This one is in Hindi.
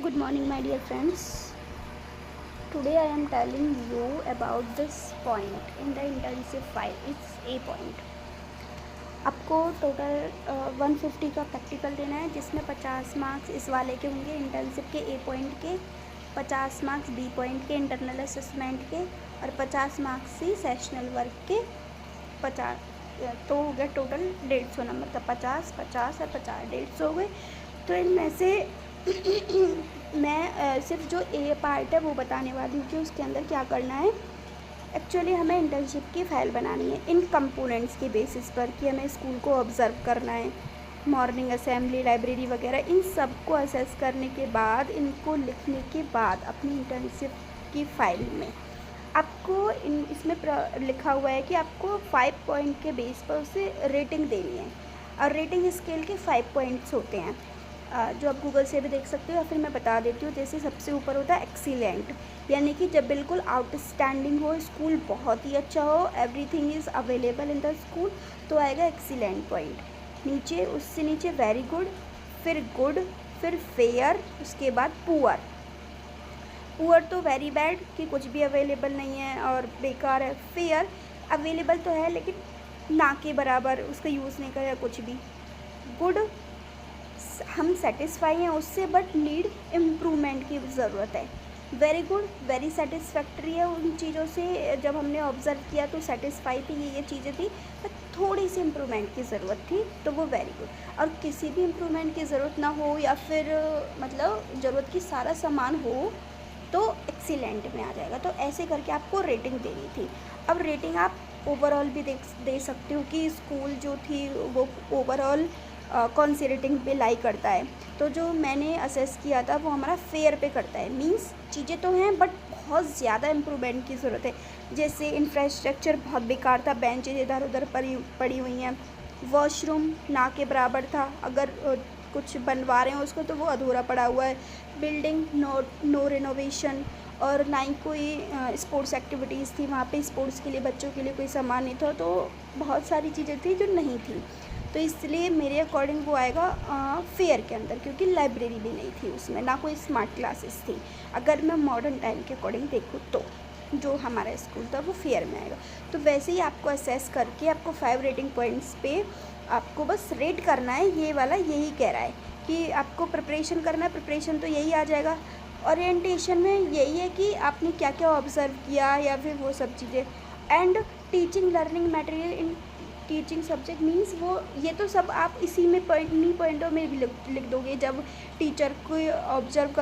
Good morning, my dear friends. Today I am telling you about this point in the internship file. It's A point. आपको टोटल 150 का प्रैक्टिकल देना है, जिसमें 50 मार्क्स इस वाले के होंगे इंटर्नशिप के A पॉइंट के, 50 मार्क्स B पॉइंट के इंटरनल असेसमेंट के, और 50 मार्क्स सी सेशनल वर्क के। 50 तो हो गया टोटल 150 नंबर का। 50, 50 और 50, 150 हो गए। तो इनमें से मैं सिर्फ जो ए पार्ट है वो बताने वाली हूँ कि उसके अंदर क्या करना है। एक्चुअली हमें इंटर्नशिप की फ़ाइल बनानी है इन कंपोनेंट्स के बेसिस पर, कि हमें स्कूल को ऑब्ज़र्व करना है, मॉर्निंग असेंबली, लाइब्रेरी वगैरह, इन सब को असेस करने के बाद, इनको लिखने के बाद अपनी इंटर्नशिप की फ़ाइल में आपको इसमें लिखा हुआ है कि आपको 5 पॉइंट के बेस पर उसे रेटिंग देनी है। और रेटिंग स्केल के 5 पॉइंट्स होते हैं, जो आप गूगल से भी देख सकते हो, या फिर मैं बता देती हूँ। जैसे सबसे ऊपर होता है एक्सीलेंट, यानी कि जब बिल्कुल आउटस्टैंडिंग हो, स्कूल बहुत ही अच्छा हो, everything is available in the school, तो आएगा एक्सीलेंट पॉइंट। नीचे, उससे नीचे वेरी गुड, फिर गुड, फिर फेयर, उसके बाद पुअर। पुअर तो वेरी बैड कि कुछ भी अवेलेबल नहीं है और बेकार है। फेयर अवेलेबल तो है लेकिन ना के बराबर, उसका यूज़ नहीं करेगा कुछ भी। गुड, हम सेटिस्फाई हैं उससे बट नीड इम्प्रूवमेंट की ज़रूरत है। वेरी गुड, वेरी सेटिस्फैक्ट्री है उन चीज़ों से, जब हमने ऑब्ज़र्व किया तो सेटिस्फाई थी, ये चीज़ें थी, बट थोड़ी सी इम्प्रूवमेंट की ज़रूरत थी, तो वो वेरी गुड। और किसी भी इम्प्रूवमेंट की ज़रूरत ना हो, या फिर मतलब ज़रूरत की सारा सामान हो, तो एक्सीलेंट में आ जाएगा। तो ऐसे करके आपको रेटिंग देनी थी। अब रेटिंग आप ओवरऑल भी दे सकते हो कि स्कूल जो थी वो ओवरऑल कौन सी रेटिंग पे लाई करता है। तो जो मैंने असेस किया था वो हमारा फेयर पे करता है। मींस चीज़ें तो हैं बट बहुत ज़्यादा इम्प्रूवमेंट की ज़रूरत है। जैसे इंफ्रास्ट्रक्चर बहुत बेकार था, बेंचेज इधर उधर पड़ी हुई हैं, वॉशरूम ना के बराबर था, अगर कुछ बनवा रहे हैं उसको तो वो अधूरा पड़ा हुआ है, बिल्डिंग नो रिनोवेशन, और ना ही कोई स्पोर्ट्स एक्टिविटीज़ थी वहाँ पे, स्पोर्ट्स के लिए बच्चों के लिए कोई सामान नहीं था। तो बहुत सारी चीज़ें थी जो नहीं थी, तो इसलिए मेरे अकॉर्डिंग वो आएगा फेयर के अंदर, क्योंकि लाइब्रेरी भी नहीं थी उसमें, ना कोई स्मार्ट क्लासेस थी। अगर मैं मॉडर्न टाइम के अकॉर्डिंग देखूँ तो जो हमारा स्कूल था वो फेयर में आएगा। तो वैसे ही आपको असेस करके आपको 5 रेटिंग पॉइंट्स पे आपको बस रेट करना है। ये वाला यही कह रहा है कि आपको प्रिपरेशन करना है, प्रिपरेशन तो यही आ जाएगा। ओरिएंटेशन में यही है कि आपने क्या क्या ऑब्ज़र्व किया, या फिर वो सब चीज़ें। And teaching learning material in teaching subject means वो, ये तो सब आप इसी में इन्हीं पॉइंटों में भी लिख दोगे जब टीचर को ऑब्जर्व